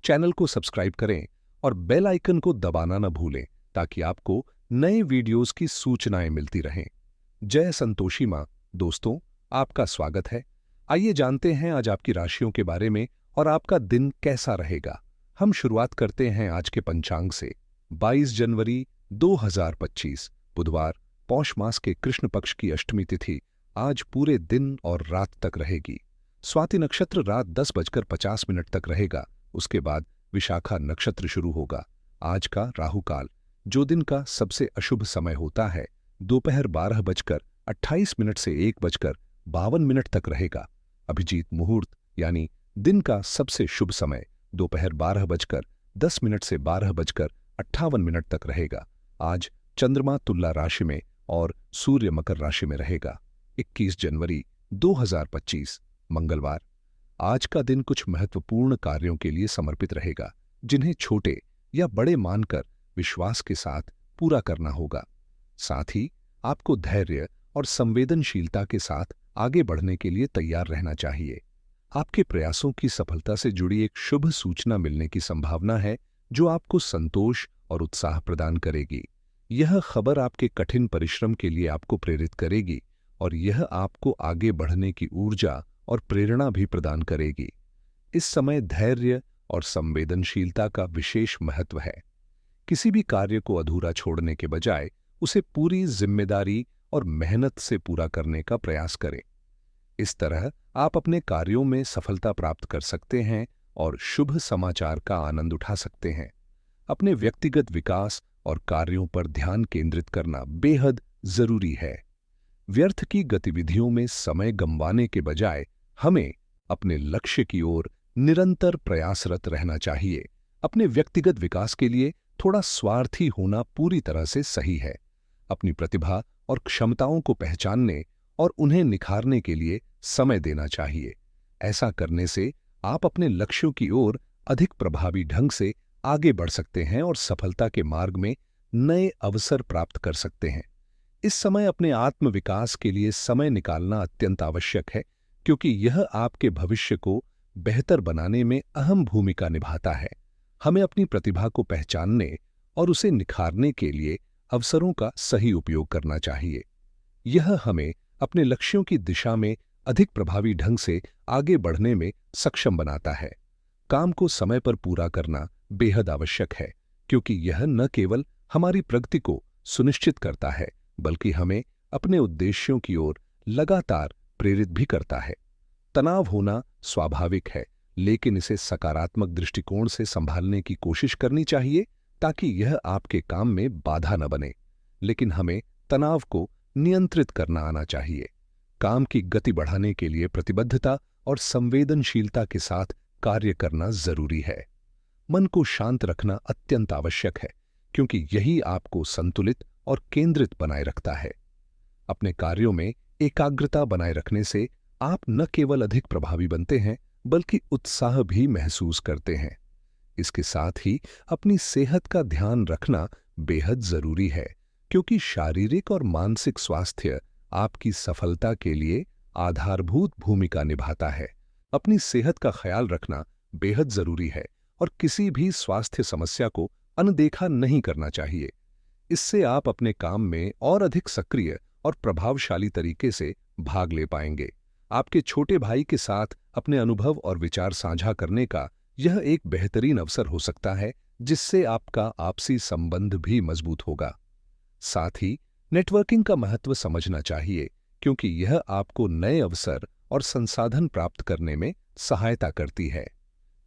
Channel को subscribe करें और बेल आइकन को दबाना न भूलें ताकि आपको नए वीडियोस की सूचनाएं मिलती रहें। जय संतोषी मां। दोस्तों, आपका स्वागत है। आइए जानते हैं आज आपकी राशियों के बारे में और आपका दिन कैसा रहेगा। हम शुरुआत करते हैं आज के पंचांग से। 22 जनवरी 2025 बुधवार, पौष मास के कृष्ण पक्ष की अष्टमी तिथि आज पूरे दिन और रात तक रहेगी। स्वाति नक्षत्र रात 10:50 तक रहेगा। उसके बाद विशाखा नक्षत्र शुरू होगा। आज का राहु काल, जो दिन का सबसे अशुभ समय होता है, दोपहर 12:28 से 1:52 तक रहेगा। अभिजीत मुहूर्त यानी दिन का सबसे शुभ समय दोपहर 12:10 से 12:58 तक रहेगा। आज चंद्रमा तुला राशि में और सूर्य मकर राशि में रहेगा। 21 जनवरी 2025 मंगलवार, आज का दिन कुछ महत्वपूर्ण कार्यों के लिए समर्पित रहेगा, जिन्हें छोटे या बड़े मानकर विश्वास के साथ पूरा करना होगा। साथ ही आपको धैर्य और संवेदनशीलता के साथ आगे बढ़ने के लिए तैयार रहना चाहिए। आपके प्रयासों की सफलता से जुड़ी एक शुभ सूचना मिलने की संभावना है, जो आपको संतोष और उत्साह प्रदान करेगी। यह खबर आपके कठिन परिश्रम के लिए आपको प्रेरित करेगी और यह आपको आगे बढ़ने की ऊर्जा और प्रेरणा भी प्रदान करेगी। इस समय धैर्य और संवेदनशीलता का विशेष महत्व है। किसी भी कार्य को अधूरा छोड़ने के बजाय उसे पूरी जिम्मेदारी और मेहनत से पूरा करने का प्रयास करें। इस तरह आप अपने कार्यों में सफलता प्राप्त कर सकते हैं और शुभ समाचार का आनंद उठा सकते हैं। अपने व्यक्तिगत विकास और कार्यों पर ध्यान केंद्रित करना बेहद जरूरी है। व्यर्थ की गतिविधियों में समय गंवाने के बजाय हमें अपने लक्ष्य की ओर निरंतर प्रयासरत रहना चाहिए। अपने व्यक्तिगत विकास के लिए थोड़ा स्वार्थी होना पूरी तरह से सही है। अपनी प्रतिभा और क्षमताओं को पहचानने और उन्हें निखारने के लिए समय देना चाहिए। ऐसा करने से आप अपने लक्ष्यों की ओर अधिक प्रभावी ढंग से आगे बढ़ सकते हैं और सफलता के मार्ग में नए अवसर प्राप्त कर सकते हैं। इस समय अपने आत्म विकास के लिए समय निकालना अत्यंत आवश्यक है, क्योंकि यह आपके भविष्य को बेहतर बनाने में अहम भूमिका निभाता है। हमें अपनी प्रतिभा को पहचानने और उसे निखारने के लिए अवसरों का सही उपयोग करना चाहिए। यह हमें अपने लक्ष्यों की दिशा में अधिक प्रभावी ढंग से आगे बढ़ने में सक्षम बनाता है। काम को समय पर पूरा करना बेहद आवश्यक है, क्योंकि यह न केवल हमारी प्रगति को सुनिश्चित करता है, बल्कि हमें अपने उद्देश्यों की ओर लगातार प्रेरित भी करता है। तनाव होना स्वाभाविक है, लेकिन इसे सकारात्मक दृष्टिकोण से संभालने की कोशिश करनी चाहिए ताकि यह आपके काम में बाधा न बने। लेकिन हमें तनाव को नियंत्रित करना आना चाहिए। काम की गति बढ़ाने के लिए प्रतिबद्धता और संवेदनशीलता के साथ कार्य करना जरूरी है। मन को शांत रखना अत्यंत आवश्यक है, क्योंकि यही आपको संतुलित और केंद्रित बनाए रखता है। अपने कार्यों में एकाग्रता बनाए रखने से आप न केवल अधिक प्रभावी बनते हैं, बल्कि उत्साह भी महसूस करते हैं। इसके साथ ही अपनी सेहत का ध्यान रखना बेहद जरूरी है, क्योंकि शारीरिक और मानसिक स्वास्थ्य आपकी सफलता के लिए आधारभूत भूमिका निभाता है। अपनी सेहत का ख्याल रखना बेहद जरूरी है और किसी भी स्वास्थ्य समस्या को अनदेखा नहीं करना चाहिए। इससे आप अपने काम में और अधिक सक्रिय और प्रभावशाली तरीके से भाग ले पाएंगे। आपके छोटे भाई के साथ अपने अनुभव और विचार साझा करने का यह एक बेहतरीन अवसर हो सकता है, जिससे आपका आपसी संबंध भी मजबूत होगा। साथ ही नेटवर्किंग का महत्व समझना चाहिए, क्योंकि यह आपको नए अवसर और संसाधन प्राप्त करने में सहायता करती है।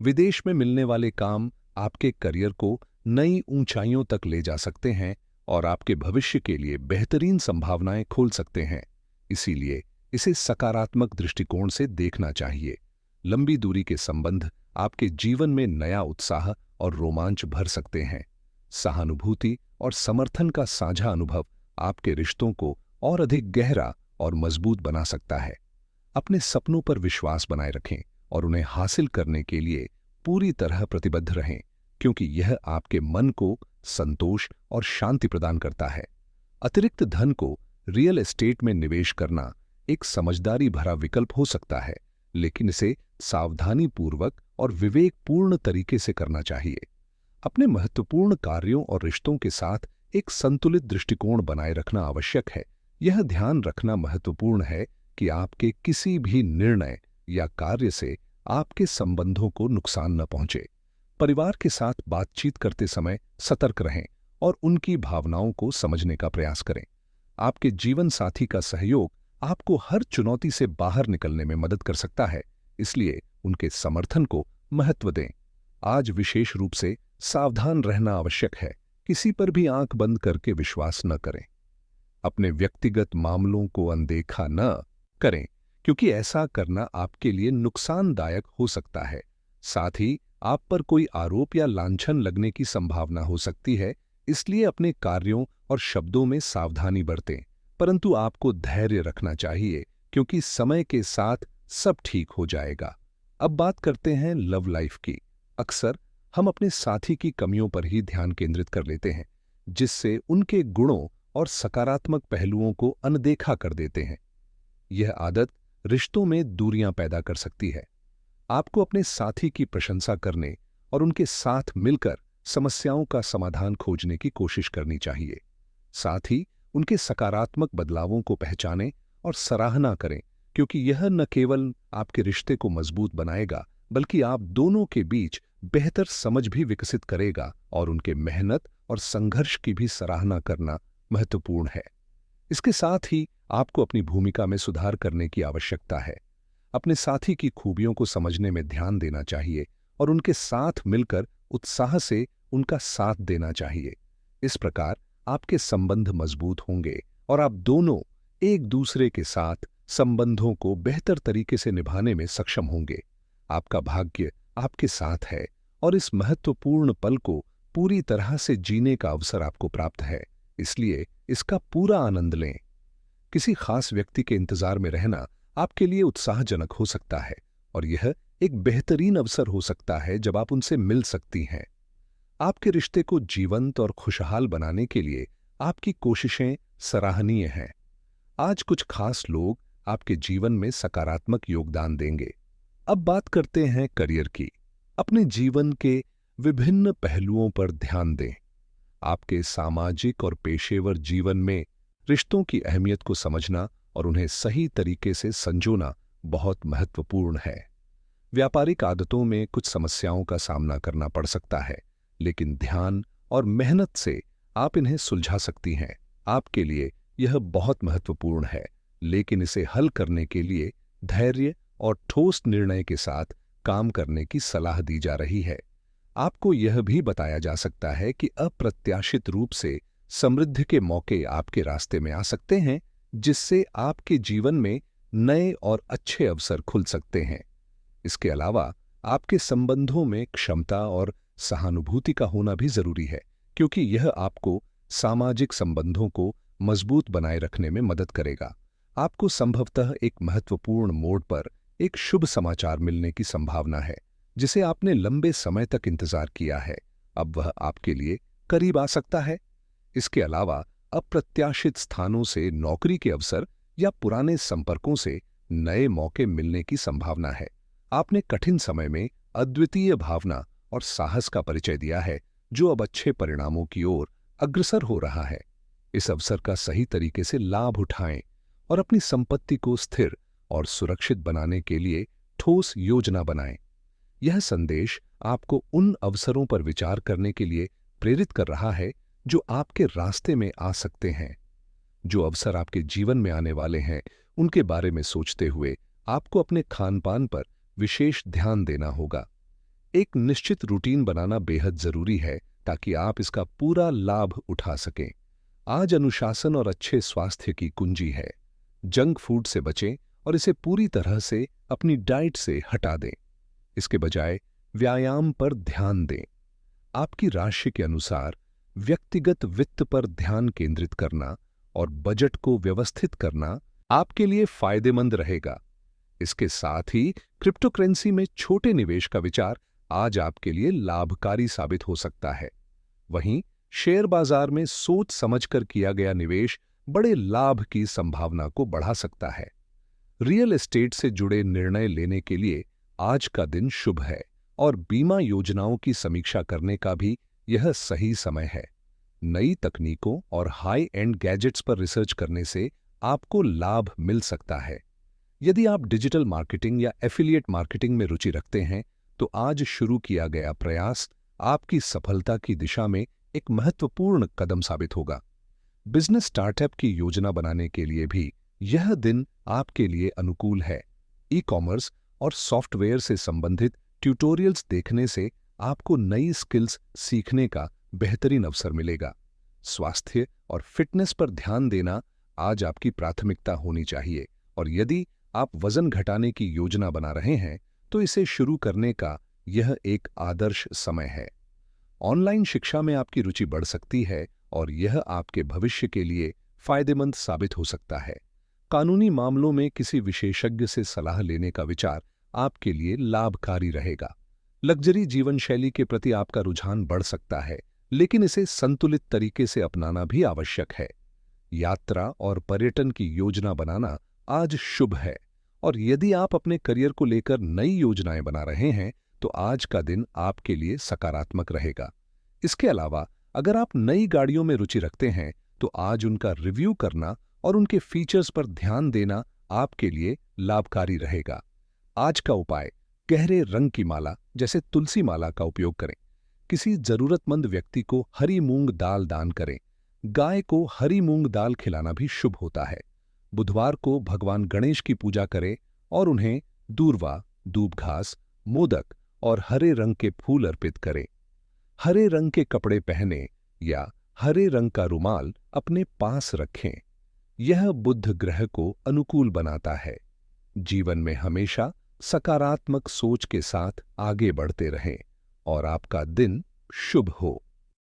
विदेश में मिलने वाले काम आपके करियर को नई ऊंचाइयों तक ले जा सकते हैं और आपके भविष्य के लिए बेहतरीन संभावनाएं खोल सकते हैं। इसीलिए इसे सकारात्मक दृष्टिकोण से देखना चाहिए। लंबी दूरी के संबंध आपके जीवन में नया उत्साह और रोमांच भर सकते हैं। सहानुभूति और समर्थन का साझा अनुभव आपके रिश्तों को और अधिक गहरा और मजबूत बना सकता है। अपने सपनों पर विश्वास बनाए रखें और उन्हें हासिल करने के लिए पूरी तरह प्रतिबद्ध रहें, क्योंकि यह आपके मन को संतोष और शांति प्रदान करता है। अतिरिक्त धन को रियल एस्टेट में निवेश करना एक समझदारी भरा विकल्प हो सकता है, लेकिन इसे सावधानीपूर्वक और विवेकपूर्ण तरीके से करना चाहिए। अपने महत्वपूर्ण कार्यों और रिश्तों के साथ एक संतुलित दृष्टिकोण बनाए रखना आवश्यक है। यह ध्यान रखना महत्वपूर्ण है कि आपके किसी भी निर्णय या कार्य से आपके संबंधों को नुकसान न पहुंचे। परिवार के साथ बातचीत करते समय सतर्क रहें और उनकी भावनाओं को समझने का प्रयास करें। आपके जीवन साथी का सहयोग आपको हर चुनौती से बाहर निकलने में मदद कर सकता है, इसलिए उनके समर्थन को महत्व दें। आज विशेष रूप से सावधान रहना आवश्यक है। किसी पर भी आंख बंद करके विश्वास न करें। अपने व्यक्तिगत मामलों को अनदेखा न करें, क्योंकि ऐसा करना आपके लिए नुकसानदायक हो सकता है। साथ ही आप पर कोई आरोप या लांछन लगने की संभावना हो सकती है, इसलिए अपने कार्यों और शब्दों में सावधानी बरतें। परंतु आपको धैर्य रखना चाहिए, क्योंकि समय के साथ सब ठीक हो जाएगा। अब बात करते हैं लव लाइफ की। अक्सर हम अपने साथी की कमियों पर ही ध्यान केंद्रित कर लेते हैं, जिससे उनके गुणों और सकारात्मक पहलुओं को अनदेखा कर देते हैं। यह आदत रिश्तों में दूरियां पैदा कर सकती है। आपको अपने साथी की प्रशंसा करने और उनके साथ मिलकर समस्याओं का समाधान खोजने की कोशिश करनी चाहिए। साथ ही उनके सकारात्मक बदलावों को पहचानें और सराहना करें, क्योंकि यह न केवल आपके रिश्ते को मजबूत बनाएगा, बल्कि आप दोनों के बीच बेहतर समझ भी विकसित करेगा। और उनके मेहनत और संघर्ष की भी सराहना करना महत्वपूर्ण है। इसके साथ ही आपको अपनी भूमिका में सुधार करने की आवश्यकता है। अपने साथी की खूबियों को समझने में ध्यान देना चाहिए और उनके साथ मिलकर उत्साह से उनका साथ देना चाहिए। इस प्रकार आपके संबंध मजबूत होंगे और आप दोनों एक दूसरे के साथ संबंधों को बेहतर तरीके से निभाने में सक्षम होंगे। आपका भाग्य आपके साथ है और इस महत्वपूर्ण पल को पूरी तरह से जीने का अवसर आपको प्राप्त है, इसलिए इसका पूरा आनंद लें। किसी खास व्यक्ति के इंतजार में रहना आपके लिए उत्साहजनक हो सकता है और यह एक बेहतरीन अवसर हो सकता है जब आप उनसे मिल सकती हैं। आपके रिश्ते को जीवंत और खुशहाल बनाने के लिए आपकी कोशिशें सराहनीय हैं। आज कुछ खास लोग आपके जीवन में सकारात्मक योगदान देंगे। अब बात करते हैं करियर की। अपने जीवन के विभिन्न पहलुओं पर ध्यान दें। आपके सामाजिक और पेशेवर जीवन में रिश्तों की अहमियत को समझना और उन्हें सही तरीके से संजोना बहुत महत्वपूर्ण है। व्यापारिक आदतों में कुछ समस्याओं का सामना करना पड़ सकता है, लेकिन ध्यान और मेहनत से आप इन्हें सुलझा सकती हैं। आपके लिए यह बहुत महत्वपूर्ण है, लेकिन इसे हल करने के लिए धैर्य और ठोस निर्णय के साथ काम करने की सलाह दी जा रही है। आपको यह भी बताया जा सकता है कि अप्रत्याशित रूप से समृद्धि के मौके आपके रास्ते में आ सकते हैं, जिससे आपके जीवन में नए और अच्छे अवसर खुल सकते हैं। इसके अलावा आपके संबंधों में क्षमता और सहानुभूति का होना भी जरूरी है, क्योंकि यह आपको सामाजिक संबंधों को मजबूत बनाए रखने में मदद करेगा। आपको संभवतः एक महत्वपूर्ण मोड़ पर एक शुभ समाचार मिलने की संभावना है, जिसे आपने लंबे समय तक इंतजार किया है। अब वह आपके लिए करीब आ सकता है। इसके अलावा अप्रत्याशित स्थानों से नौकरी के अवसर या पुराने संपर्कों से नए मौके मिलने की संभावना है। आपने कठिन समय में अद्वितीय भावना और साहस का परिचय दिया है, जो अब अच्छे परिणामों की ओर अग्रसर हो रहा है। इस अवसर का सही तरीके से लाभ उठाएं और अपनी संपत्ति को स्थिर और सुरक्षित बनाने के लिए ठोस योजना बनाएं। यह संदेश आपको उन अवसरों पर विचार करने के लिए प्रेरित कर रहा है जो आपके रास्ते में आ सकते हैं। जो अवसर आपके जीवन में आने वाले हैं, उनके बारे में सोचते हुए आपको अपने खान-पान पर विशेष ध्यान देना होगा। एक निश्चित रूटीन बनाना बेहद जरूरी है, ताकि आप इसका पूरा लाभ उठा सकें। आज अनुशासन और अच्छे स्वास्थ्य की कुंजी है। जंक फूड से बचें और इसे पूरी तरह से अपनी डाइट से हटा दें। इसके बजाय व्यायाम पर ध्यान दें। आपकी राशि के अनुसार व्यक्तिगत वित्त पर ध्यान केंद्रित करना और बजट को व्यवस्थित करना आपके लिए फायदेमंद रहेगा। इसके साथ ही क्रिप्टो करेंसी में छोटे निवेश का विचार आज आपके लिए लाभकारी साबित हो सकता है। वहीं शेयर बाजार में सोच समझकर किया गया निवेश बड़े लाभ की संभावना को बढ़ा सकता है। रियल एस्टेट से जुड़े निर्णय लेने के लिए आज का दिन शुभ है और बीमा योजनाओं की समीक्षा करने का भी यह सही समय है। नई तकनीकों और हाई एंड गैजेट्स पर रिसर्च करने से आपको लाभ मिल सकता है। यदि आप डिजिटल मार्केटिंग या एफिलिएट मार्केटिंग में रुचि रखते हैं, तो आज शुरू किया गया प्रयास आपकी सफलता की दिशा में एक महत्वपूर्ण कदम साबित होगा। बिजनेस स्टार्टअप की योजना बनाने के लिए भी यह दिन आपके लिए अनुकूल है। ई-कॉमर्स और सॉफ्टवेयर से संबंधित ट्यूटोरियल्स देखने से आपको नई स्किल्स सीखने का बेहतरीन अवसर मिलेगा। स्वास्थ्य और फिटनेस पर ध्यान देना आज आपकी प्राथमिकता होनी चाहिए और यदि आप वजन घटाने की योजना बना रहे हैं, तो इसे शुरू करने का यह एक आदर्श समय है। ऑनलाइन शिक्षा में आपकी रुचि बढ़ सकती है और यह आपके भविष्य के लिए फायदेमंद साबित हो सकता है। कानूनी मामलों में किसी विशेषज्ञ से सलाह लेने का विचार आपके लिए लाभकारी रहेगा। लग्जरी जीवन शैली के प्रति आपका रुझान बढ़ सकता है, लेकिन इसे संतुलित तरीके से अपनाना भी आवश्यक है। यात्रा और पर्यटन की योजना बनाना आज शुभ है और यदि आप अपने करियर को लेकर नई योजनाएं बना रहे हैं, तो आज का दिन आपके लिए सकारात्मक रहेगा। इसके अलावा अगर आप नई गाड़ियों में रुचि रखते हैं, तो आज उनका रिव्यू करना और उनके फीचर्स पर ध्यान देना आपके लिए लाभकारी रहेगा। आज का उपाय, गहरे रंग की माला जैसे तुलसी माला का उपयोग करें। किसी जरूरतमंद व्यक्ति को हरी मूंग दाल दान करें। गाय को हरी मूंग दाल खिलाना भी शुभ होता है। बुधवार को भगवान गणेश की पूजा करें और उन्हें दूर्वा, दूब घास, मोदक और हरे रंग के फूल अर्पित करें। हरे रंग के कपड़े पहने या हरे रंग का रुमाल अपने पास रखें। यह बुध ग्रह को अनुकूल बनाता है। जीवन में हमेशा सकारात्मक सोच के साथ आगे बढ़ते रहें और आपका दिन शुभ हो।